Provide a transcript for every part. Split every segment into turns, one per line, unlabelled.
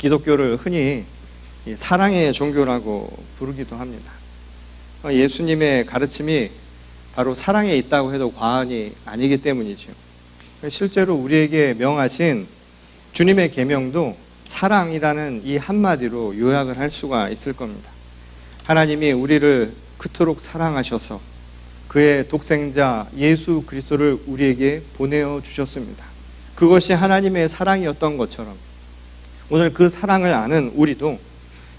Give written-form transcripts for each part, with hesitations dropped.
기독교를 흔히 사랑의 종교라고 부르기도 합니다. 예수님의 가르침이 바로 사랑에 있다고 해도 과언이 아니기 때문이죠. 실제로 우리에게 명하신 주님의 계명도 사랑이라는 이 한마디로 요약을 할 수가 있을 겁니다. 하나님이 우리를 그토록 사랑하셔서 그의 독생자 예수 그리스도를 우리에게 보내어 주셨습니다. 그것이 하나님의 사랑이었던 것처럼 오늘 그 사랑을 아는 우리도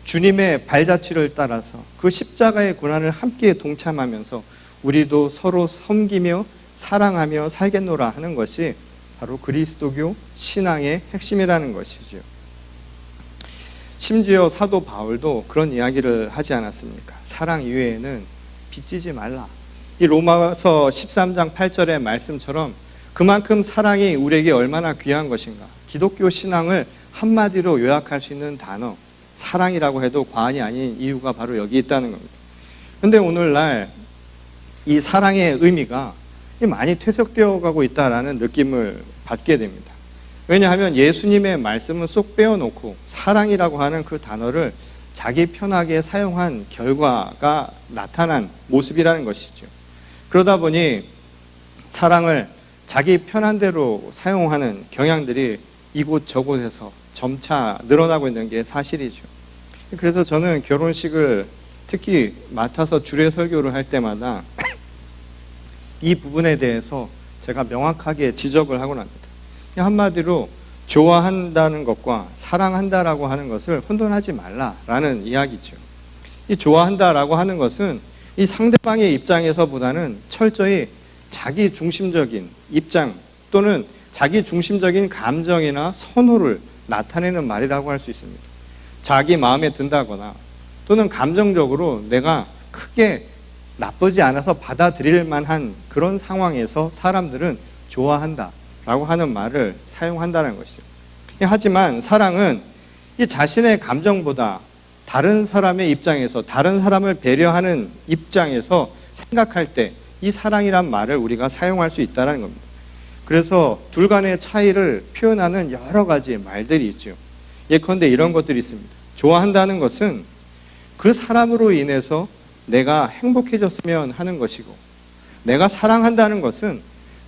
주님의 발자취를 따라서 그 십자가의 고난을 함께 동참하면서 우리도 서로 섬기며 사랑하며 살겠노라 하는 것이 바로 그리스도교 신앙의 핵심이라는 것이죠. 심지어 사도 바울도 그런 이야기를 하지 않았습니까? 사랑 이외에는 빚지지 말라. 이 로마서 13장 8절의 말씀처럼 그만큼 사랑이 우리에게 얼마나 귀한 것인가. 기독교 신앙을 한마디로 요약할 수 있는 단어 사랑이라고 해도 과언이 아닌 이유가 바로 여기 있다는 겁니다. 그런데 오늘날 이 사랑의 의미가 많이 퇴색되어 가고 있다는 느낌을 받게 됩니다. 왜냐하면 예수님의 말씀은 쏙 빼어놓고 사랑이라고 하는 그 단어를 자기 편하게 사용한 결과가 나타난 모습이라는 것이죠. 그러다 보니 사랑을 자기 편한 대로 사용하는 경향들이 이곳저곳에서 점차 늘어나고 있는 게 사실이죠. 그래서 저는 결혼식을 특히 맡아서 주례 설교를 할 때마다 이 부분에 대해서 제가 명확하게 지적을 하곤 합니다. 한마디로 좋아한다는 것과 사랑한다라고 하는 것을 혼돈하지 말라라는 이야기죠. 이 좋아한다라고 하는 것은 이 상대방의 입장에서보다는 철저히 자기 중심적인 입장 또는 자기 중심적인 감정이나 선호를 나타내는 말이라고 할 수 있습니다. 자기 마음에 든다거나 또는 감정적으로 내가 크게 나쁘지 않아서 받아들일 만한 그런 상황에서 사람들은 좋아한다라고 하는 말을 사용한다는 것이죠. 하지만 사랑은 이 자신의 감정보다 다른 사람의 입장에서 다른 사람을 배려하는 입장에서 생각할 때 이 사랑이란 말을 우리가 사용할 수 있다는 겁니다. 그래서 둘 간의 차이를 표현하는 여러 가지 말들이 있죠. 예컨대 이런 것들이 있습니다. 좋아한다는 것은 그 사람으로 인해서 내가 행복해졌으면 하는 것이고, 내가 사랑한다는 것은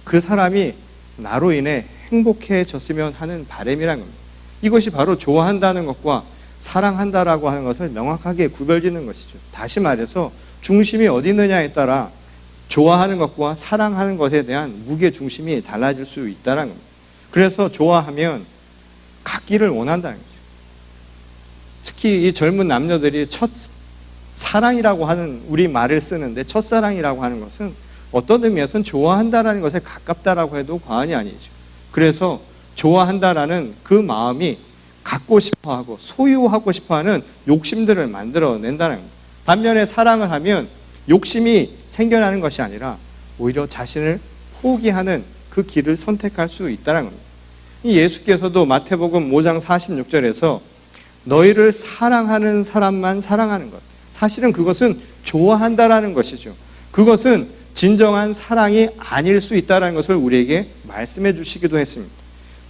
그 사람이 나로 인해 행복해졌으면 하는 바람이라는 겁니다. 이것이 바로 좋아한다는 것과 사랑한다라고 하는 것을 명확하게 구별짓는 것이죠. 다시 말해서 중심이 어디 있느냐에 따라 좋아하는 것과 사랑하는 것에 대한 무게 중심이 달라질 수 있다는 겁니다. 그래서 좋아하면 갖기를 원한다는 거죠. 특히 이 젊은 남녀들이 첫 사랑이라고 하는 우리 말을 쓰는데 첫사랑이라고 하는 것은 어떤 의미에서는 좋아한다라는 것에 가깝다라고 해도 과언이 아니죠. 그래서 좋아한다라는 그 마음이 갖고 싶어하고 소유하고 싶어하는 욕심들을 만들어낸다는 겁니다. 반면에 사랑을 하면 욕심이 생겨나는 것이 아니라 오히려 자신을 포기하는 그 길을 선택할 수 있다는 겁니다. 예수께서도 마태복음 5장 46절에서 너희를 사랑하는 사람만 사랑하는 것, 사실은 그것은 좋아한다라는 것이죠. 그것은 진정한 사랑이 아닐 수 있다는 것을 우리에게 말씀해 주시기도 했습니다.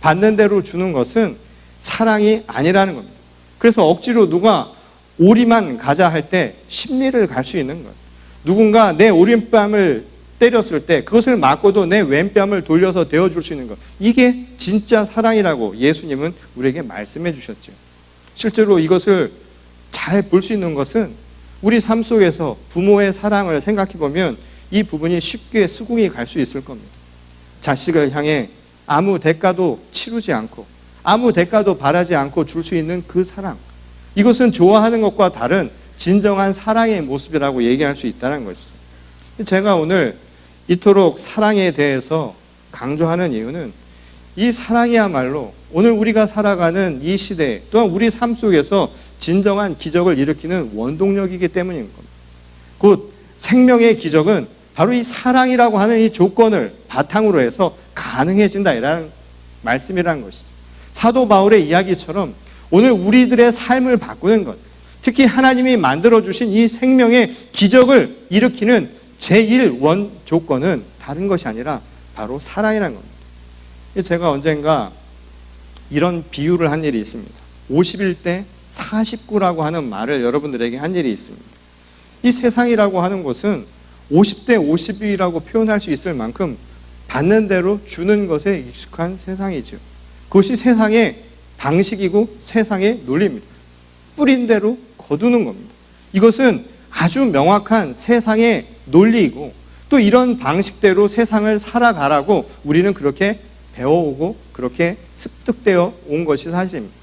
받는 대로 주는 것은 사랑이 아니라는 겁니다. 그래서 억지로 누가 오리만 가자 할 때 심리를 갈 수 있는 거예요. 누군가 내 오른뺨을 때렸을 때 그것을 맞고도 내 왼뺨을 돌려서 대어줄 수 있는 것, 이게 진짜 사랑이라고 예수님은 우리에게 말씀해 주셨죠. 실제로 이것을 잘 볼 수 있는 것은 우리 삶 속에서 부모의 사랑을 생각해 보면 이 부분이 쉽게 수긍이 갈 수 있을 겁니다. 자식을 향해 아무 대가도 치르지 않고 아무 대가도 바라지 않고 줄 수 있는 그 사랑, 이것은 좋아하는 것과 다른 진정한 사랑의 모습이라고 얘기할 수 있다는 것이죠. 제가 오늘 이토록 사랑에 대해서 강조하는 이유는 이 사랑이야말로 오늘 우리가 살아가는 이 시대 또한 우리 삶 속에서 진정한 기적을 일으키는 원동력이기 때문인 겁니다. 곧 생명의 기적은 바로 이 사랑이라고 하는 이 조건을 바탕으로 해서 가능해진다라는 말씀이라는 것이죠. 사도 바울의 이야기처럼 오늘 우리들의 삶을 바꾸는 것, 특히 하나님이 만들어주신 이 생명의 기적을 일으키는 제1원 조건은 다른 것이 아니라 바로 사랑이라는 겁니다. 제가 언젠가 이런 비유를 한 일이 있습니다. 51대 49라고 하는 말을 여러분들에게 한 일이 있습니다. 이 세상이라고 하는 것은 50대 50이라고 표현할 수 있을 만큼 받는 대로 주는 것에 익숙한 세상이죠. 그것이 세상의 방식이고 세상의 논리입니다. 뿌린 대로 거두는 겁니다. 이것은 아주 명확한 세상의 논리이고 또 이런 방식대로 세상을 살아가라고 우리는 그렇게 배워오고 그렇게 습득되어 온 것이 사실입니다.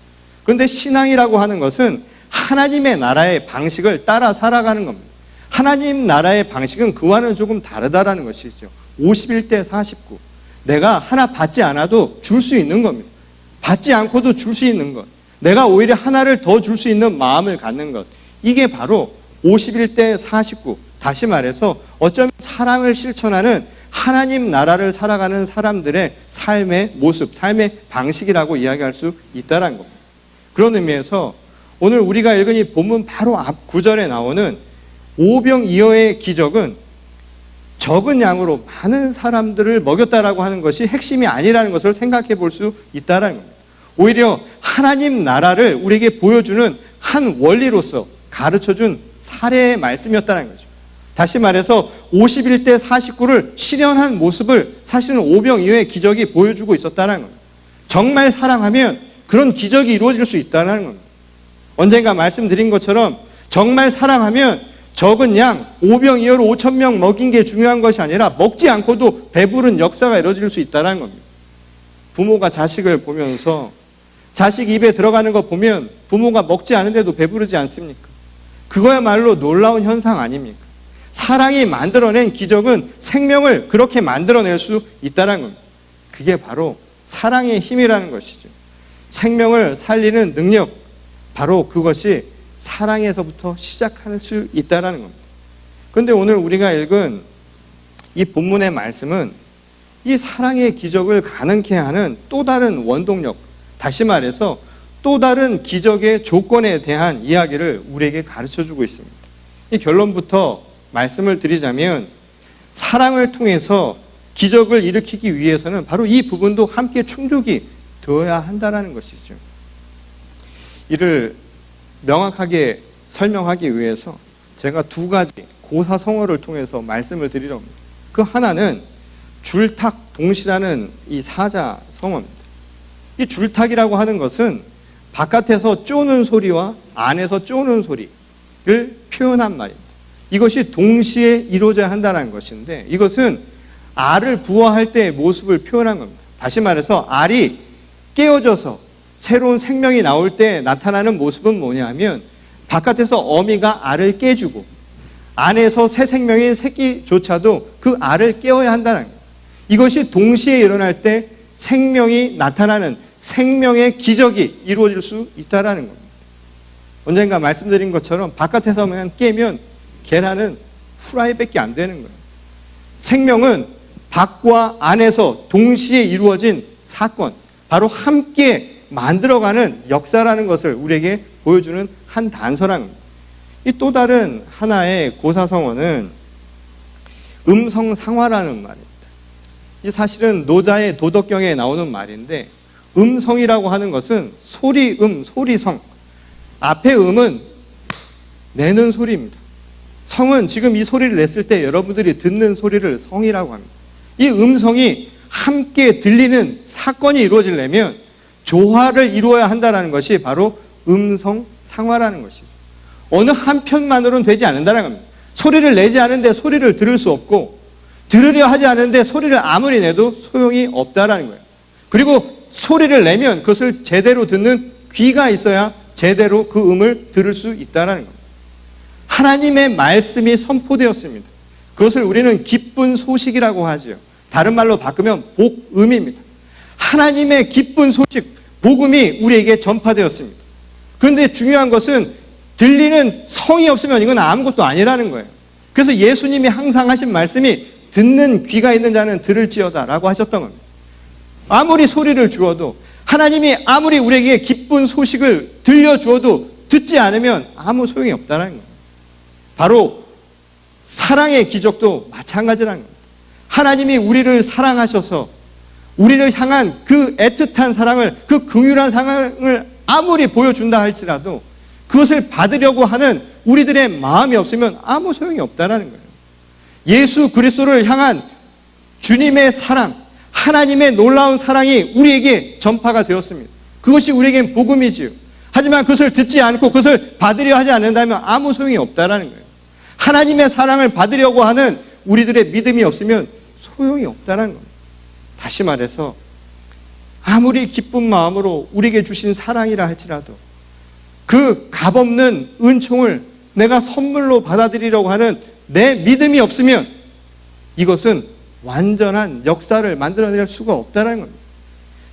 그런데 신앙이라고 하는 것은 하나님의 나라의 방식을 따라 살아가는 겁니다. 하나님 나라의 방식은 그와는 조금 다르다라는 것이죠. 51대 49. 내가 하나 받지 않아도 줄 수 있는 겁니다. 받지 않고도 줄 수 있는 것. 내가 오히려 하나를 더 줄 수 있는 마음을 갖는 것. 이게 바로 51대 49. 다시 말해서 어쩌면 사랑을 실천하는 하나님 나라를 살아가는 사람들의 삶의 모습, 삶의 방식이라고 이야기할 수 있다는 겁니다. 그런 의미에서 오늘 우리가 읽은 이 본문 바로 앞 구절에 나오는 오병이어의 기적은 적은 양으로 많은 사람들을 먹였다라고 하는 것이 핵심이 아니라는 것을 생각해 볼 수 있다는 겁니다. 오히려 하나님 나라를 우리에게 보여주는 한 원리로서 가르쳐준 사례의 말씀이었다는 거죠. 다시 말해서 51대 49를 실현한 모습을 사실은 오병이어의 기적이 보여주고 있었다는 겁니다. 정말 사랑하면 그런 기적이 이루어질 수 있다는 겁니다. 언젠가 말씀드린 것처럼 정말 사랑하면 적은 양 5병이어로 5,000명 먹인 게 중요한 것이 아니라 먹지 않고도 배부른 역사가 이루어질 수 있다는 겁니다. 부모가 자식을 보면서 자식 입에 들어가는 거 보면 부모가 먹지 않은데도 배부르지 않습니까? 그거야말로 놀라운 현상 아닙니까? 사랑이 만들어낸 기적은 생명을 그렇게 만들어낼 수 있다는 겁니다. 그게 바로 사랑의 힘이라는 것이죠. 생명을 살리는 능력, 바로 그것이 사랑에서부터 시작할 수 있다는 겁니다. 그런데 오늘 우리가 읽은 이 본문의 말씀은 이 사랑의 기적을 가능케 하는 또 다른 원동력, 다시 말해서 또 다른 기적의 조건에 대한 이야기를 우리에게 가르쳐주고 있습니다. 이 결론부터 말씀을 드리자면 사랑을 통해서 기적을 일으키기 위해서는 바로 이 부분도 함께 충족이 되어야 한다는 것이죠. 이를 명확하게 설명하기 위해서 제가 두 가지 고사성어를 통해서 말씀을 드리려 합니다. 그 하나는 줄탁동시라는 이 사자성어입니다. 이 줄탁이라고 하는 것은 바깥에서 쪼는 소리와 안에서 쪼는 소리를 표현한 말입니다. 이것이 동시에 이루어져야 한다는 것인데 이것은 알을 부화할 때의 모습을 표현한 겁니다. 다시 말해서 알이 깨어져서 새로운 생명이 나올 때 나타나는 모습은 뭐냐면 바깥에서 어미가 알을 깨주고 안에서 새 생명의 새끼조차도 그 알을 깨워야 한다는 거예요. 이것이 동시에 일어날 때 생명이 나타나는 생명의 기적이 이루어질 수 있다는 겁니다. 언젠가 말씀드린 것처럼 바깥에서만 깨면 계란은 후라이밖에 안 되는 거예요. 생명은 밖과 안에서 동시에 이루어진 사건, 바로 함께 만들어가는 역사라는 것을 우리에게 보여주는 한 단서라는 겁니다. 이 또 다른 하나의 고사성어는 음성상화라는 말입니다. 이 사실은 노자의 도덕경에 나오는 말인데 음성이라고 하는 것은 소리음, 소리성. 앞에 음은 내는 소리입니다. 성은 지금 이 소리를 냈을 때 여러분들이 듣는 소리를 성이라고 합니다. 이 음성이 함께 들리는 사건이 이루어지려면 조화를 이루어야 한다는 것이 바로 음성상화라는 것이죠. 어느 한편만으로는 되지 않는다는 겁니다. 소리를 내지 않은데 소리를 들을 수 없고 들으려 하지 않은데 소리를 아무리 내도 소용이 없다라는 거예요. 그리고 소리를 내면 그것을 제대로 듣는 귀가 있어야 제대로 그 음을 들을 수 있다라는 겁니다. 하나님의 말씀이 선포되었습니다. 그것을 우리는 기쁜 소식이라고 하죠. 다른 말로 바꾸면 복음입니다. 하나님의 기쁜 소식, 복음이 우리에게 전파되었습니다. 그런데 중요한 것은 들리는 성이 없으면 이건 아무것도 아니라는 거예요. 그래서 예수님이 항상 하신 말씀이 듣는 귀가 있는 자는 들을지어다 라고 하셨던 겁니다. 아무리 소리를 주어도 하나님이 아무리 우리에게 기쁜 소식을 들려주어도 듣지 않으면 아무 소용이 없다는 거예요. 바로 사랑의 기적도 마찬가지라는 겁니다. 하나님이 우리를 사랑하셔서 우리를 향한 그 애틋한 사랑을, 그 긍휼한 사랑을 아무리 보여준다 할지라도 그것을 받으려고 하는 우리들의 마음이 없으면 아무 소용이 없다라는 거예요. 예수 그리스도를 향한 주님의 사랑, 하나님의 놀라운 사랑이 우리에게 전파가 되었습니다. 그것이 우리에겐 복음이지요. 하지만 그것을 듣지 않고 그것을 받으려 하지 않는다면 아무 소용이 없다라는 거예요. 하나님의 사랑을 받으려고 하는 우리들의 믿음이 없으면 소용이 없다라는 겁니다. 다시 말해서 아무리 기쁜 마음으로 우리에게 주신 사랑이라 할지라도 그 값없는 은총을 내가 선물로 받아들이려고 하는 내 믿음이 없으면 이것은 완전한 역사를 만들어낼 수가 없다는 겁니다.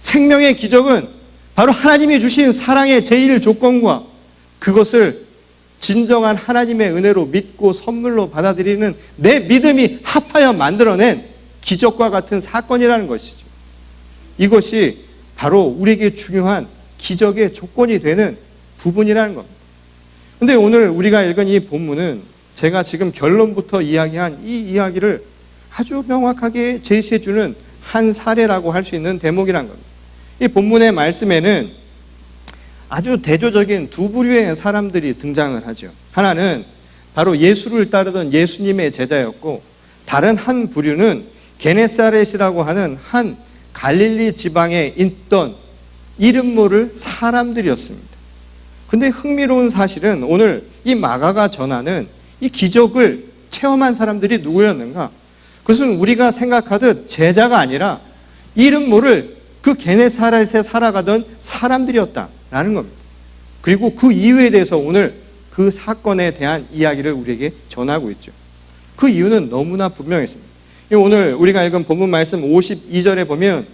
생명의 기적은 바로 하나님이 주신 사랑의 제1 조건과 그것을 진정한 하나님의 은혜로 믿고 선물로 받아들이는 내 믿음이 합하여 만들어낸 기적과 같은 사건이라는 것이죠. 이것이 바로 우리에게 중요한 기적의 조건이 되는 부분이라는 겁니다. 그런데 오늘 우리가 읽은 이 본문은 제가 지금 결론부터 이야기한 이 이야기를 아주 명확하게 제시해주는 한 사례라고 할 수 있는 대목이라는 겁니다. 이 본문의 말씀에는 아주 대조적인 두 부류의 사람들이 등장을 하죠. 하나는 바로 예수를 따르던 예수님의 제자였고, 다른 한 부류는 게네사렛이라고 하는 한 갈릴리 지방에 있던 이름 모를 사람들이었습니다. 근데 흥미로운 사실은 오늘 이 마가가 전하는 이 기적을 체험한 사람들이 누구였는가? 그것은 우리가 생각하듯 제자가 아니라 이름 모를 그 게네사렛에 살아가던 사람들이었다라는 겁니다. 그리고 그 이유에 대해서 오늘 그 사건에 대한 이야기를 우리에게 전하고 있죠. 그 이유는 너무나 분명했습니다. 오늘 우리가 읽은 본문 말씀 52절에 보면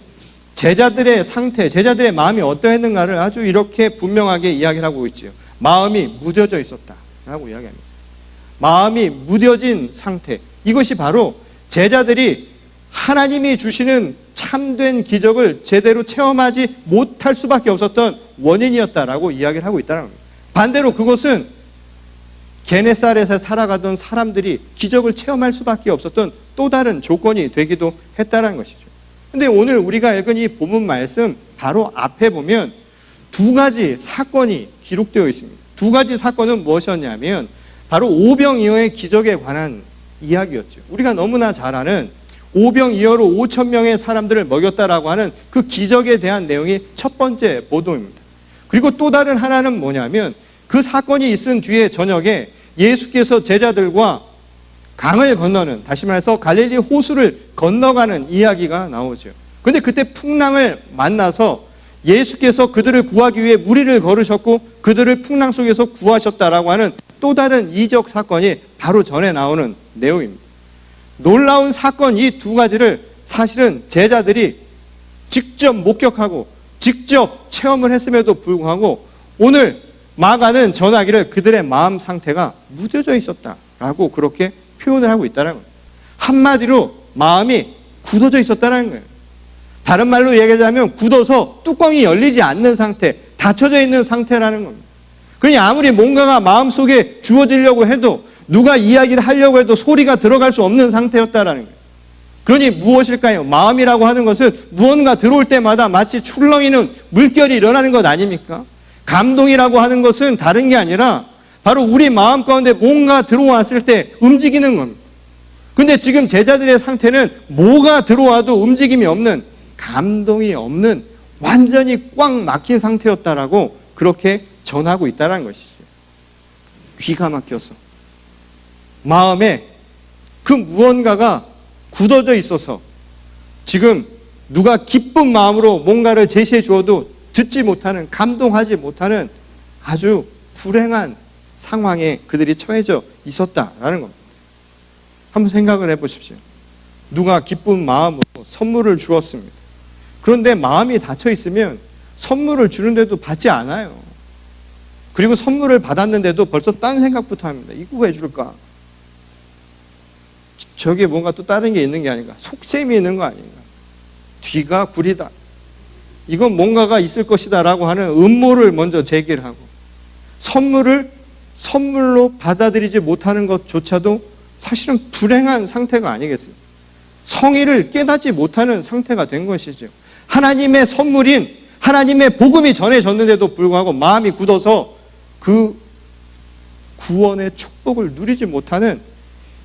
제자들의 상태, 제자들의 마음이 어떠했는가를 아주 이렇게 분명하게 이야기를 하고 있죠. 마음이 무뎌져 있었다라고 이야기합니다. 마음이 무뎌진 상태, 이것이 바로 제자들이 하나님이 주시는 참된 기적을 제대로 체험하지 못할 수밖에 없었던 원인이었다라고 이야기를 하고 있다는 겁니다. 반대로 그것은 게네사렛에 살아가던 사람들이 기적을 체험할 수밖에 없었던 또 다른 조건이 되기도 했다는 것이죠. 그런데 오늘 우리가 읽은 이 본문 말씀 바로 앞에 보면 두 가지 사건이 기록되어 있습니다. 두 가지 사건은 무엇이었냐면 바로 오병이어의 기적에 관한 이야기였죠. 우리가 너무나 잘 아는 오병이어로 5천 명의 사람들을 먹였다라고 하는 그 기적에 대한 내용이 첫 번째 보도입니다. 그리고 또 다른 하나는 뭐냐면 그 사건이 있은 뒤에 저녁에 예수께서 제자들과 강을 건너는, 다시 말해서 갈릴리 호수를 건너가는 이야기가 나오죠. 그런데 그때 풍랑을 만나서 예수께서 그들을 구하기 위해 무리를 걸으셨고 그들을 풍랑 속에서 구하셨다라고 하는 또 다른 이적 사건이 바로 전에 나오는 내용입니다. 놀라운 사건 이 두 가지를 사실은 제자들이 직접 목격하고 직접 체험을 했음에도 불구하고 오늘 마가는 전하기를 그들의 마음 상태가 무뎌져 있었다라고 그렇게 표현을 하고 있다는 거예요. 한마디로 마음이 굳어져 있었다는 거예요. 다른 말로 얘기하자면 굳어서 뚜껑이 열리지 않는 상태, 닫혀져 있는 상태라는 겁니다. 그러니 아무리 뭔가가 마음속에 주어지려고 해도 누가 이야기를 하려고 해도 소리가 들어갈 수 없는 상태였다라는 거예요. 그러니 무엇일까요? 마음이라고 하는 것은 무언가 들어올 때마다 마치 출렁이는 물결이 일어나는 것 아닙니까? 감동이라고 하는 것은 다른 게 아니라 바로 우리 마음 가운데 뭔가 들어왔을 때 움직이는 겁니다. 근데 지금 제자들의 상태는 뭐가 들어와도 움직임이 없는, 감동이 없는 완전히 꽉 막힌 상태였다라고 그렇게 전하고 있다는 것이죠. 귀가 막혀서 마음에 그 무언가가 굳어져 있어서 지금 누가 기쁜 마음으로 뭔가를 제시해 주어도 듣지 못하는, 감동하지 못하는 아주 불행한 상황에 그들이 처해져 있었다라는 겁니다. 한번 생각을 해보십시오. 누가 기쁜 마음으로 선물을 주었습니다. 그런데 마음이 닫혀 있으면 선물을 주는데도 받지 않아요. 그리고 선물을 받았는데도 벌써 딴 생각부터 합니다. 이거 왜 줄까? 저게 뭔가 또 다른 게 있는 게 아닌가? 속셈이 있는 거 아닌가? 뒤가 구리다. 이건 뭔가가 있을 것이다 라고 하는 음모를 먼저 제기를 하고, 선물로 받아들이지 못하는 것조차도 사실은 불행한 상태가 아니겠습니까? 성의를 깨닫지 못하는 상태가 된 것이죠. 하나님의 선물인 하나님의 복음이 전해졌는데도 불구하고 마음이 굳어서 그 구원의 축복을 누리지 못하는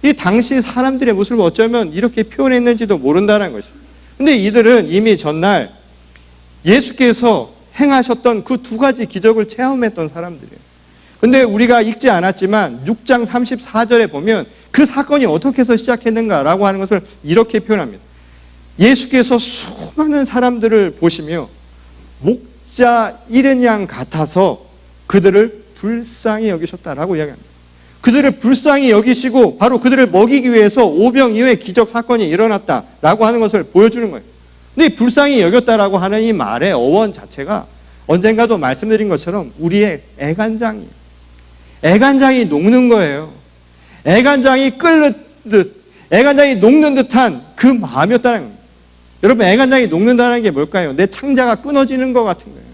이 당시 사람들의 모습을 어쩌면 이렇게 표현했는지도 모른다는 것이죠. 근데 이들은 이미 전날 예수께서 행하셨던 그 두 가지 기적을 체험했던 사람들이에요. 근데 우리가 읽지 않았지만 6장 34절에 보면 그 사건이 어떻게 해서 시작했는가라고 하는 것을 이렇게 표현합니다. 예수께서 수많은 사람들을 보시며 목자 잃은 양 같아서 그들을 불쌍히 여기셨다라고 이야기합니다. 그들을 불쌍히 여기시고 바로 그들을 먹이기 위해서 오병이어의 기적 사건이 일어났다라고 하는 것을 보여주는 거예요. 근데 불쌍히 여겼다라고 하는 이 말의 어원 자체가 언젠가도 말씀드린 것처럼 우리의 애간장이에요. 애간장이 녹는 거예요. 애간장이 끓듯, 애간장이 녹는 듯한 그 마음이었다는 겁니다. 여러분, 애간장이 녹는다는 게 뭘까요? 내 창자가 끊어지는 것 같은 거예요.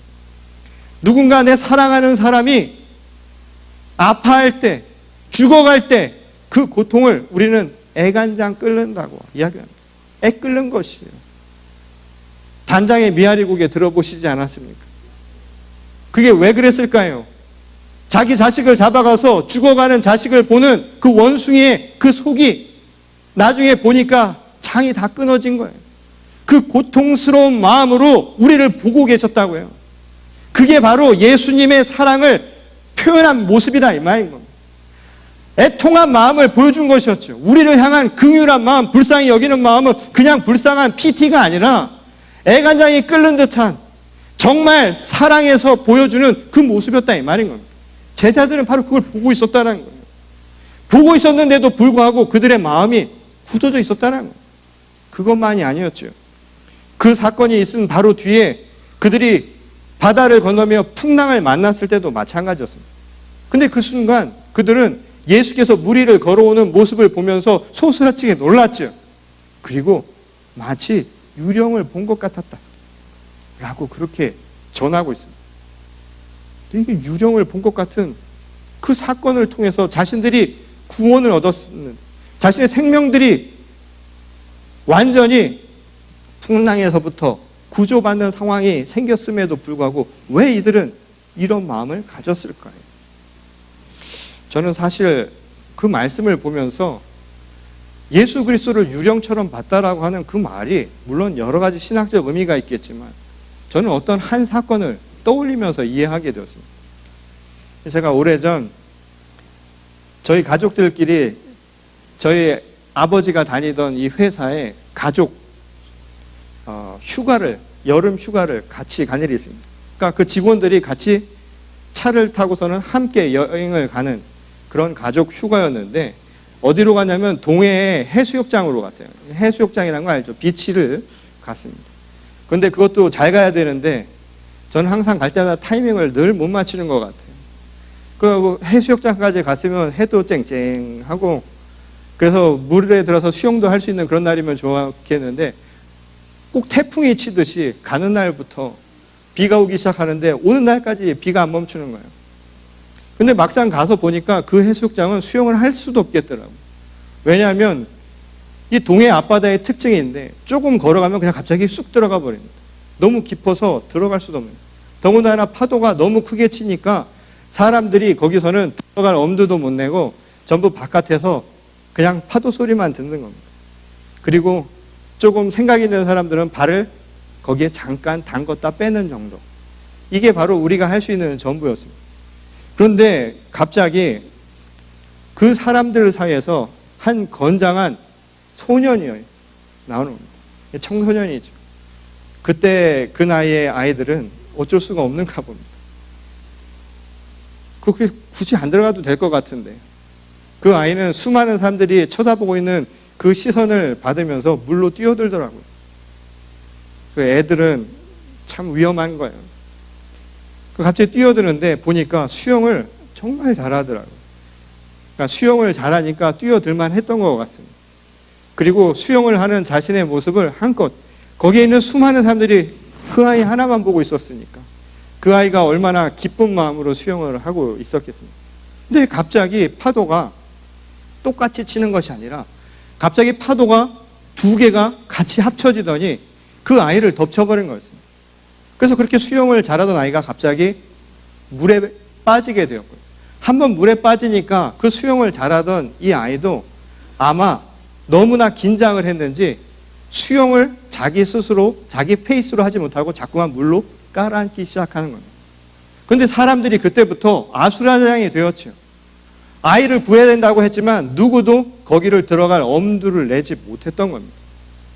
누군가 내 사랑하는 사람이 아파할 때, 죽어갈 때 그 고통을 우리는 애간장 끓는다고 이야기합니다. 애 끓는 것이에요. 단장의 미아리국에 들어보시지 않았습니까? 그게 왜 그랬을까요? 자기 자식을 잡아가서 죽어가는 자식을 보는 그 원숭이의 그 속이 나중에 보니까 창이 다 끊어진 거예요. 그 고통스러운 마음으로 우리를 보고 계셨다고요. 그게 바로 예수님의 사랑을 표현한 모습이다 이 말인 겁니다. 애통한 마음을 보여준 것이었죠. 우리를 향한 긍휼한 마음, 불쌍히 여기는 마음은 그냥 불쌍한 PT가 아니라 애간장이 끓는 듯한 정말 사랑에서 보여주는 그 모습이었다 이 말인 겁니다. 제자들은 바로 그걸 보고 있었다는 거예요. 보고 있었는데도 불구하고 그들의 마음이 굳어져 있었다는 거예요. 그것만이 아니었죠. 그 사건이 있은 바로 뒤에 그들이 바다를 건너며 풍랑을 만났을 때도 마찬가지였습니다. 근데 그 순간 그들은 예수께서 물 위를 걸어오는 모습을 보면서 소스라치게 놀랐죠. 그리고 마치 유령을 본 것 같았다 라고 그렇게 전하고 있습니다. 이게 유령을 본 것 같은 그 사건을 통해서 자신들이 구원을 얻었는, 자신의 생명들이 완전히 풍랑에서부터 구조받는 상황이 생겼음에도 불구하고 왜 이들은 이런 마음을 가졌을까요? 저는 사실 그 말씀을 보면서 예수 그리스도를 유령처럼 봤다라고 하는 그 말이 물론 여러 가지 신학적 의미가 있겠지만 저는 어떤 한 사건을 떠올리면서 이해하게 되었습니다. 제가 오래전 저희 가족들끼리 저희 아버지가 다니던 이 회사에 가족 휴가를, 여름 휴가를 같이 간 일이 있습니다. 그러니까 그 직원들이 같이 차를 타고서는 함께 여행을 가는 그런 가족 휴가였는데 어디로 가냐면 동해의 해수욕장으로 갔어요. 해수욕장이라는 거 알죠? 비치를 갔습니다. 그런데 그것도 잘 가야 되는데 저는 항상 갈 때마다 타이밍을 늘 못 맞추는 것 같아요. 그 해수욕장까지 갔으면 해도 쨍쨍하고 그래서 물에 들어서 수영도 할 수 있는 그런 날이면 좋았겠는데 꼭 태풍이 치듯이 가는 날부터 비가 오기 시작하는데 오는 날까지 비가 안 멈추는 거예요. 근데 막상 가서 보니까 그 해수욕장은 수영을 할 수도 없겠더라고요. 왜냐하면 이 동해 앞바다의 특징인데 조금 걸어가면 그냥 갑자기 쑥 들어가 버립니다. 너무 깊어서 들어갈 수도 없는. 더군다나 파도가 너무 크게 치니까 사람들이 거기서는 들어갈 엄두도 못 내고 전부 바깥에서 그냥 파도 소리만 듣는 겁니다. 그리고 조금 생각 있는 사람들은 발을 거기에 잠깐 담궜다 빼는 정도. 이게 바로 우리가 할 수 있는 전부였습니다. 그런데 갑자기 그 사람들 사이에서 한 건장한 소년이 나오는 겁니다. 청소년이죠. 그때 그 나이의 아이들은 어쩔 수가 없는가 봅니다. 그렇게 굳이 안 들어가도 될 것 같은데 그 아이는 수많은 사람들이 쳐다보고 있는 그 시선을 받으면서 물로 뛰어들더라고요. 그 애들은 참 위험한 거예요. 갑자기 뛰어드는데 보니까 수영을 정말 잘하더라고요. 그러니까 수영을 잘하니까 뛰어들만 했던 것 같습니다. 그리고 수영을 하는 자신의 모습을 한껏 거기에 있는 수많은 사람들이 그 아이 하나만 보고 있었으니까 그 아이가 얼마나 기쁜 마음으로 수영을 하고 있었겠습니까? 근데 갑자기 파도가 똑같이 치는 것이 아니라 갑자기 파도가 두 개가 같이 합쳐지더니 그 아이를 덮쳐버린 거였습니다. 그래서 그렇게 수영을 잘하던 아이가 갑자기 물에 빠지게 되었고요. 한번 물에 빠지니까 그 수영을 잘하던 이 아이도 아마 너무나 긴장을 했는지 수영을 자기 스스로 자기 페이스로 하지 못하고 자꾸만 물로 깔아앉기 시작하는 겁니다. 그런데 사람들이 그때부터 아수라장이 되었죠. 아이를 구해야 된다고 했지만 누구도 거기를 들어갈 엄두를 내지 못했던 겁니다.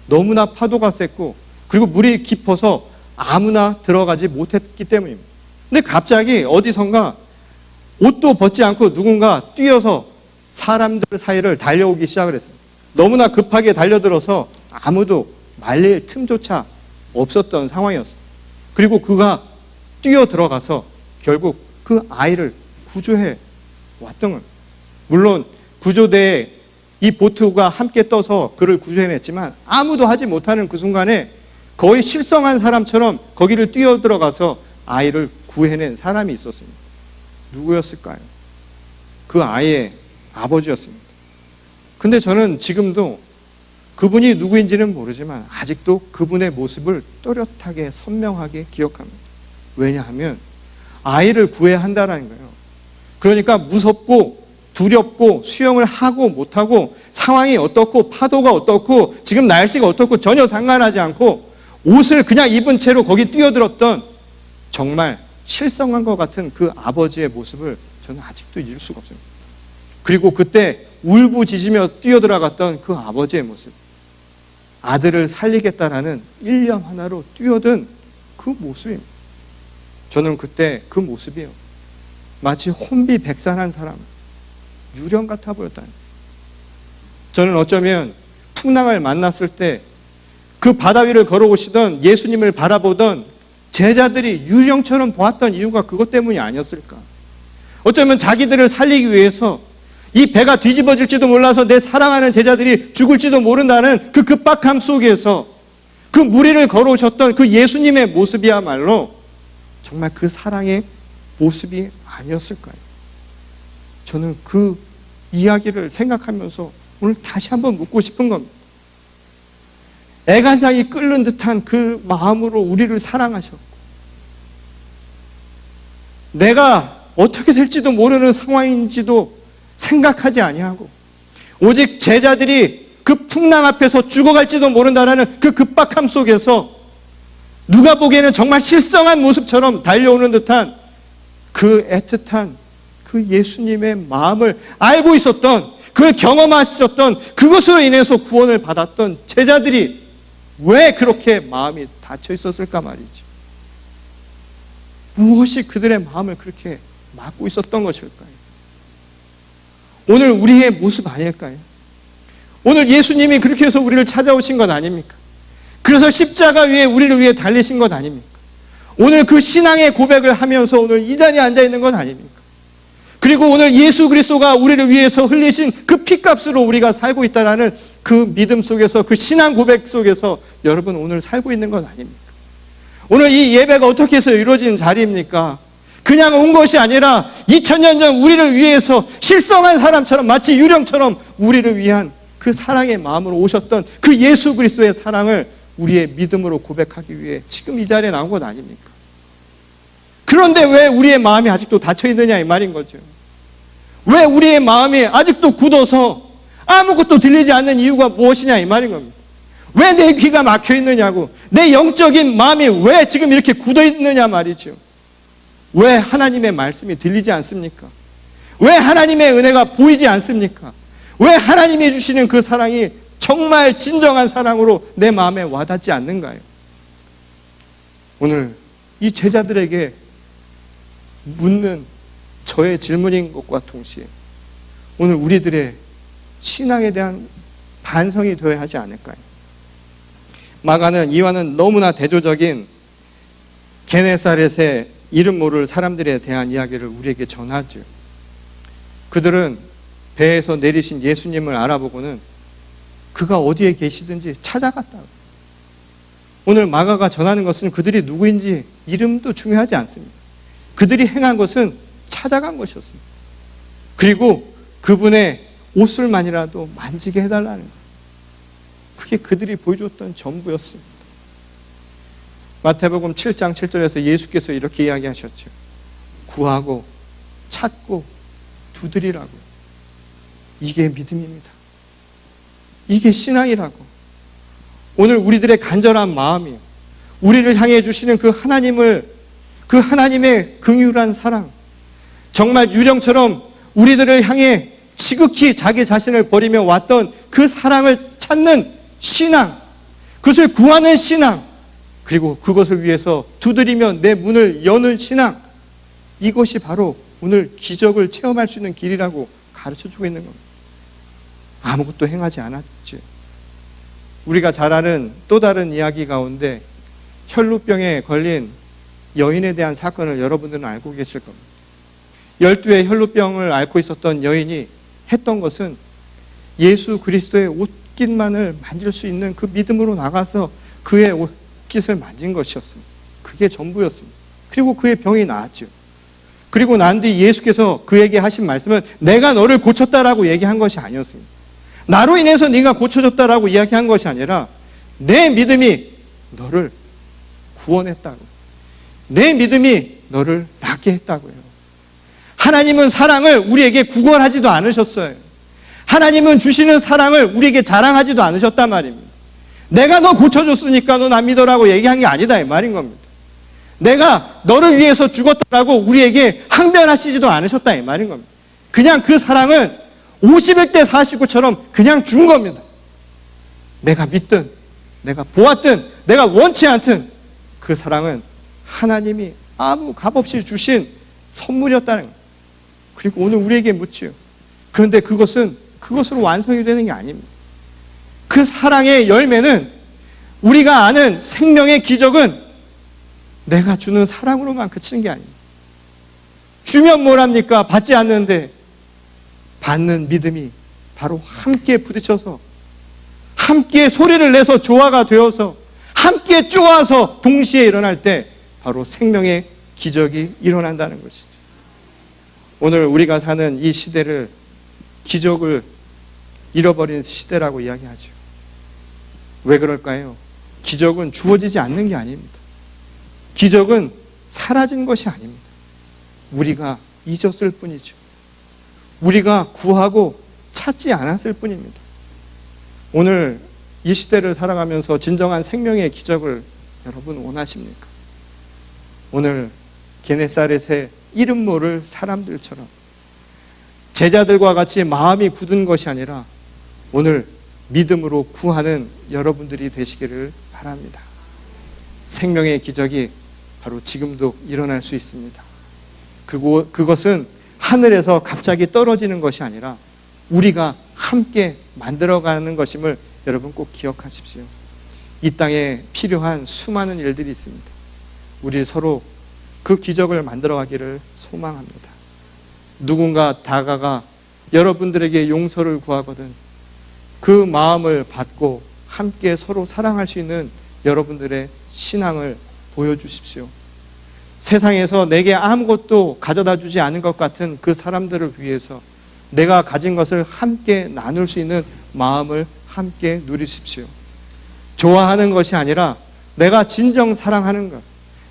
너무나 파도가 셌고 그리고 물이 깊어서 아무나 들어가지 못했기 때문입니다. 근데 갑자기 어디선가 옷도 벗지 않고 누군가 뛰어서 사람들 사이를 달려오기 시작을 했어요. 너무나 급하게 달려들어서 아무도 말릴 틈조차 없었던 상황이었어요. 그리고 그가 뛰어 들어가서 결국 그 아이를 구조해 왔던 겁니다. 물론 구조대에 이 보트가 함께 떠서 그를 구조해냈지만 아무도 하지 못하는 그 순간에 거의 실성한 사람처럼 거기를 뛰어 들어가서 아이를 구해낸 사람이 있었습니다. 누구였을까요? 그 아이의 아버지였습니다. 근데 저는 지금도 그분이 누구인지는 모르지만 아직도 그분의 모습을 또렷하게 선명하게 기억합니다. 왜냐하면 아이를 구해야 한다는 거예요. 그러니까 무섭고 두렵고 수영을 하고 못하고 상황이 어떻고 파도가 어떻고 지금 날씨가 어떻고 전혀 상관하지 않고 옷을 그냥 입은 채로 거기 뛰어들었던 정말 실성한 것 같은 그 아버지의 모습을 저는 아직도 잊을 수가 없습니다. 그리고 그때 울부짖으며 뛰어들어갔던 그 아버지의 모습, 아들을 살리겠다라는 일념 하나로 뛰어든 그 모습입니다. 저는 그때 그 모습이요, 마치 혼비백산한 사람, 유령 같아 보였다는 거예요. 저는 어쩌면 풍랑을 만났을 때 그 바다 위를 걸어오시던 예수님을 바라보던 제자들이 유령처럼 보았던 이유가 그것 때문이 아니었을까. 어쩌면 자기들을 살리기 위해서 이 배가 뒤집어질지도 몰라서 내 사랑하는 제자들이 죽을지도 모른다는 그 급박함 속에서 그 무리를 걸어오셨던 그 예수님의 모습이야말로 정말 그 사랑의 모습이 아니었을까요? 저는 그 이야기를 생각하면서 오늘 다시 한번 묻고 싶은 겁니다. 애간장이 끓는 듯한 그 마음으로 우리를 사랑하셨고 내가 어떻게 될지도 모르는 상황인지도 생각하지 아니하고 오직 제자들이 그 풍랑 앞에서 죽어갈지도 모른다는 그 급박함 속에서 누가 보기에는 정말 실성한 모습처럼 달려오는 듯한 그 애틋한 그 예수님의 마음을 알고 있었던, 그걸 경험하셨던, 그것으로 인해서 구원을 받았던 제자들이 왜 그렇게 마음이 닫혀 있었을까 말이죠. 무엇이 그들의 마음을 그렇게 막고 있었던 것일까요? 오늘 우리의 모습 아닐까요? 오늘 예수님이 그렇게 해서 우리를 찾아오신 것 아닙니까? 그래서 십자가 위에 우리를 위해 달리신 것 아닙니까? 오늘 그 신앙의 고백을 하면서 오늘 이 자리에 앉아 있는 것 아닙니까? 그리고 오늘 예수 그리스도가 우리를 위해서 흘리신 그 피값으로 우리가 살고 있다는 그 믿음 속에서, 그 신앙 고백 속에서 여러분 오늘 살고 있는 것 아닙니까? 오늘 이 예배가 어떻게 해서 이루어진 자리입니까? 그냥 온 것이 아니라 2000년 전 우리를 위해서 실성한 사람처럼 마치 유령처럼 우리를 위한 그 사랑의 마음으로 오셨던 그 예수 그리스도의 사랑을 우리의 믿음으로 고백하기 위해 지금 이 자리에 나온 것 아닙니까? 그런데 왜 우리의 마음이 아직도 닫혀 있느냐 이 말인 거죠. 왜 우리의 마음이 아직도 굳어서 아무것도 들리지 않는 이유가 무엇이냐 이 말인 겁니다. 왜 내 귀가 막혀 있느냐고, 내 영적인 마음이 왜 지금 이렇게 굳어 있느냐 말이죠. 왜 하나님의 말씀이 들리지 않습니까? 왜 하나님의 은혜가 보이지 않습니까? 왜 하나님이 주시는 그 사랑이 정말 진정한 사랑으로 내 마음에 와닿지 않는가요? 오늘 이 제자들에게 묻는 저의 질문인 것과 동시에 오늘 우리들의 신앙에 대한 반성이 되어야 하지 않을까요? 마가는 이와는 너무나 대조적인 게네사렛의 이름 모를 사람들에 대한 이야기를 우리에게 전하죠. 그들은 배에서 내리신 예수님을 알아보고는 그가 어디에 계시든지 찾아갔다고. 오늘 마가가 전하는 것은 그들이 누구인지 이름도 중요하지 않습니다. 그들이 행한 것은 찾아간 것이었습니다. 그리고 그분의 옷을만이라도 만지게 해달라는 것. 그게 그들이 보여줬던 전부였습니다. 마태복음 7장 7절에서 예수께서 이렇게 이야기하셨죠. 구하고 찾고 두드리라고. 이게 믿음입니다. 이게 신앙이라고. 오늘 우리들의 간절한 마음이요, 우리를 향해 주시는 그 하나님의 긍휼한 사랑, 정말 유령처럼 우리들을 향해 지극히 자기 자신을 버리며 왔던 그 사랑을 찾는 신앙, 그것을 구하는 신앙, 그리고 그것을 위해서 두드리며 내 문을 여는 신앙, 이것이 바로 오늘 기적을 체험할 수 있는 길이라고 가르쳐주고 있는 겁니다. 아무것도 행하지 않았죠. 우리가 잘 아는 또 다른 이야기 가운데 혈루병에 걸린 여인에 대한 사건을 여러분들은 알고 계실 겁니다. 12의 혈루병을 앓고 있었던 여인이 했던 것은 예수 그리스도의 옷깃만을 만질 수 있는 그 믿음으로 나가서 그의 옷깃을 만진 것이었습니다. 그게 전부였습니다. 그리고 그의 병이 나았죠. 그리고 난 뒤 예수께서 그에게 하신 말씀은 내가 너를 고쳤다라고 얘기한 것이 아니었습니다. 나로 인해서 네가 고쳐졌다라고 이야기한 것이 아니라 내 믿음이 너를 구원했다고, 내 믿음이 너를 낫게 했다고요. 하나님은 사랑을 우리에게 구걸하지도 않으셨어요. 하나님은 주시는 사랑을 우리에게 자랑하지도 않으셨단 말입니다. 내가 너 고쳐줬으니까 너 나 믿어라고 얘기한 게 아니다 이 말인 겁니다. 내가 너를 위해서 죽었다라고 우리에게 항변하시지도 않으셨다 이 말인 겁니다. 그냥 그 사랑은 51대 49처럼 그냥 준 겁니다. 내가 믿든 내가 보았든 내가 원치 않든 그 사랑은 하나님이 아무 값없이 주신 선물이었다는 거예요. 그리고 오늘 우리에게 묻지요. 그런데 그것으로 완성이 되는 게 아닙니다. 그 사랑의 열매는, 우리가 아는 생명의 기적은 내가 주는 사랑으로만 그치는 게 아닙니다. 주면 뭘 합니까? 받지 않는데 받는 믿음이 바로 함께 부딪혀서, 함께 소리를 내서 조화가 되어서, 함께 쪼아서 동시에 일어날 때 바로 생명의 기적이 일어난다는 것이죠. 오늘 우리가 사는 이 시대를 기적을 잃어버린 시대라고 이야기하죠. 왜 그럴까요? 기적은 주어지지 않는 게 아닙니다. 기적은 사라진 것이 아닙니다. 우리가 잊었을 뿐이죠. 우리가 구하고 찾지 않았을 뿐입니다. 오늘 이 시대를 살아가면서 진정한 생명의 기적을 여러분 원하십니까? 오늘 게네사렛의 이름 모를 사람들처럼 제자들과 같이 마음이 굳은 것이 아니라 오늘 믿음으로 구하는 여러분들이 되시기를 바랍니다. 생명의 기적이 바로 지금도 일어날 수 있습니다. 그것은 하늘에서 갑자기 떨어지는 것이 아니라 우리가 함께 만들어가는 것임을 여러분 꼭 기억하십시오. 이 땅에 필요한 수많은 일들이 있습니다. 우리 서로 그 기적을 만들어가기를 소망합니다. 누군가 다가가 여러분들에게 용서를 구하거든 그 마음을 받고 함께 서로 사랑할 수 있는 여러분들의 신앙을 보여주십시오. 세상에서 내게 아무것도 가져다 주지 않은 것 같은 그 사람들을 위해서 내가 가진 것을 함께 나눌 수 있는 마음을 함께 누리십시오. 좋아하는 것이 아니라 내가 진정 사랑하는 것,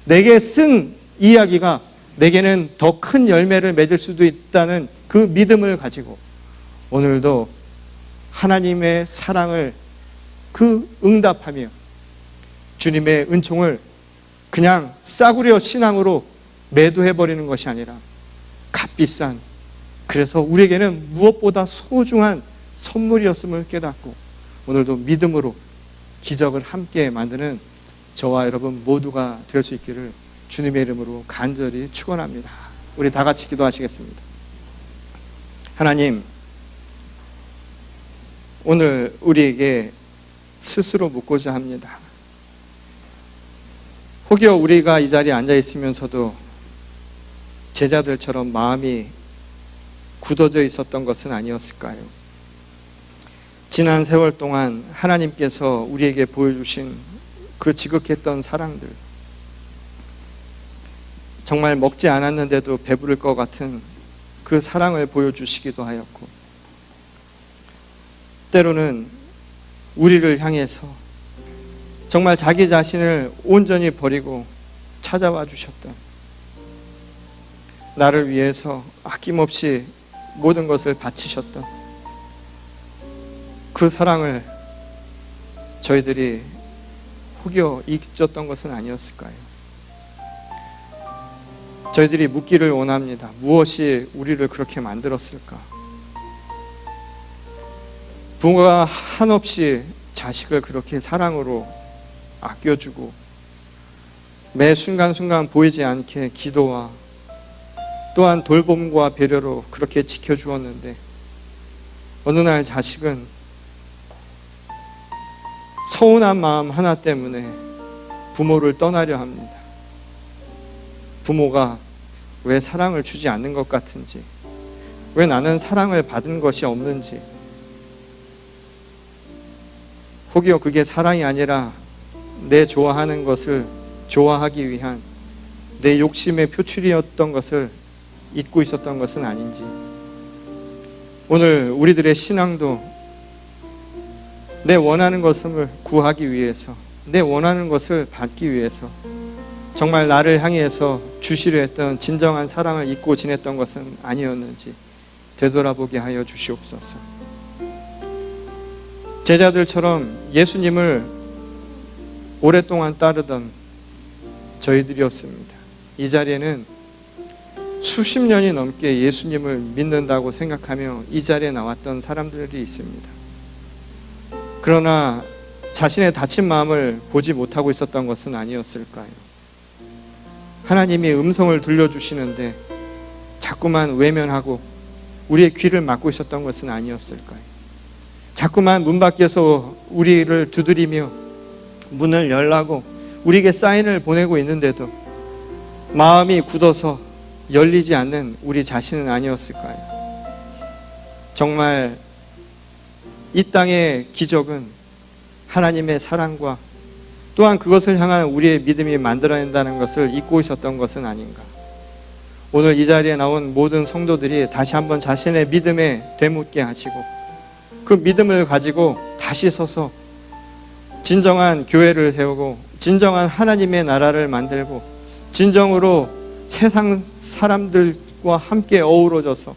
내게 쓴 이야기가 내게는 더 큰 열매를 맺을 수도 있다는 그 믿음을 가지고 오늘도 하나님의 사랑을 응답하며 주님의 은총을 그냥 싸구려 신앙으로 매도해버리는 것이 아니라 값비싼, 그래서 우리에게는 무엇보다 소중한 선물이었음을 깨닫고 오늘도 믿음으로 기적을 함께 만드는 저와 여러분 모두가 될 수 있기를 주님의 이름으로 간절히 축원합니다. 우리 다 같이 기도하시겠습니다. 하나님, 오늘 우리에게 스스로 묻고자 합니다. 혹여 우리가 이 자리에 앉아 있으면서도 제자들처럼 마음이 굳어져 있었던 것은 아니었을까요? 지난 세월 동안 하나님께서 우리에게 보여주신 그 지극했던 사랑들, 정말 먹지 않았는데도 배부를 것 같은 그 사랑을 보여주시기도 하였고, 때로는 우리를 향해서 정말 자기 자신을 온전히 버리고 찾아와 주셨던, 나를 위해서 아낌없이 모든 것을 바치셨던 그 사랑을 저희들이 혹여 잊었던 것은 아니었을까요? 저희들이 묻기를 원합니다. 무엇이 우리를 그렇게 만들었을까? 부모가 한없이 자식을 그렇게 사랑으로 아껴주고 매 순간순간 보이지 않게 기도와 또한 돌봄과 배려로 그렇게 지켜주었는데, 어느 날 자식은 서운한 마음 하나 때문에 부모를 떠나려 합니다. 부모가 왜 사랑을 주지 않는 것 같은지, 왜 나는 사랑을 받은 것이 없는지, 혹여 그게 사랑이 아니라 내 좋아하는 것을 좋아하기 위한 내 욕심의 표출이었던 것을 잊고 있었던 것은 아닌지, 오늘 우리들의 신앙도 내 원하는 것을 구하기 위해서, 내 원하는 것을 받기 위해서 정말 나를 향해서 주시려 했던 진정한 사랑을 잊고 지냈던 것은 아니었는지 되돌아보게 하여 주시옵소서. 제자들처럼 예수님을 오랫동안 따르던 저희들이었습니다. 이 자리에는 수십 년이 넘게 예수님을 믿는다고 생각하며 이 자리에 나왔던 사람들이 있습니다. 그러나 자신의 다친 마음을 보지 못하고 있었던 것은 아니었을까요? 하나님이 음성을 들려주시는데 자꾸만 외면하고 우리의 귀를 막고 있었던 것은 아니었을까요? 자꾸만 문 밖에서 우리를 두드리며 문을 열라고 우리에게 사인을 보내고 있는데도 마음이 굳어서 열리지 않는 우리 자신은 아니었을까요? 정말 이 땅의 기적은 하나님의 사랑과 또한 그것을 향한 우리의 믿음이 만들어낸다는 것을 잊고 있었던 것은 아닌가. 오늘 이 자리에 나온 모든 성도들이 다시 한번 자신의 믿음에 되묻게 하시고 그 믿음을 가지고 다시 서서 진정한 교회를 세우고 진정한 하나님의 나라를 만들고 진정으로 세상 사람들과 함께 어우러져서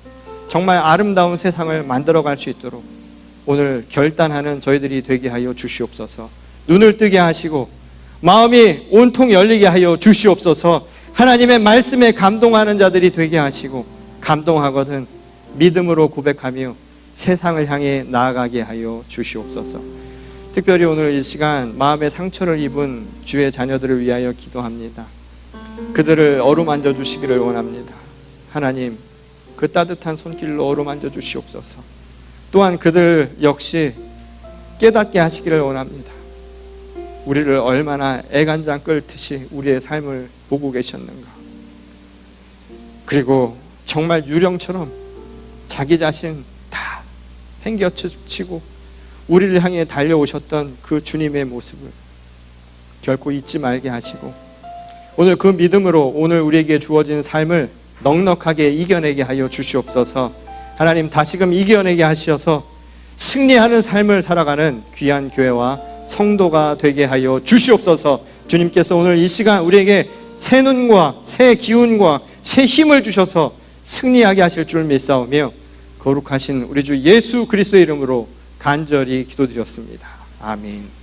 정말 아름다운 세상을 만들어갈 수 있도록 오늘 결단하는 저희들이 되게 하여 주시옵소서. 눈을 뜨게 하시고 마음이 온통 열리게 하여 주시옵소서. 하나님의 말씀에 감동하는 자들이 되게 하시고 감동하거든 믿음으로 고백하며 세상을 향해 나아가게 하여 주시옵소서. 특별히 오늘 이 시간 마음의 상처를 입은 주의 자녀들을 위하여 기도합니다. 그들을 어루만져 주시기를 원합니다. 하나님, 그 따뜻한 손길로 어루만져 주시옵소서. 또한 그들 역시 깨닫게 하시기를 원합니다. 우리를 얼마나 애간장 끌듯이 우리의 삶을 보고 계셨는가. 그리고 정말 유령처럼 자기 자신 다 팽개치고 우리를 향해 달려오셨던 그 주님의 모습을 결코 잊지 말게 하시고 오늘 그 믿음으로 오늘 우리에게 주어진 삶을 넉넉하게 이겨내게 하여 주시옵소서. 하나님 다시금 이겨내게 하셔서 승리하는 삶을 살아가는 귀한 교회와 성도가 되게 하여 주시옵소서. 주님께서 오늘 이 시간 우리에게 새 눈과 새 기운과 새 힘을 주셔서 승리하게 하실 줄 믿사오며 거룩하신 우리 주 예수 그리스도의 이름으로 간절히 기도드렸습니다. 아멘.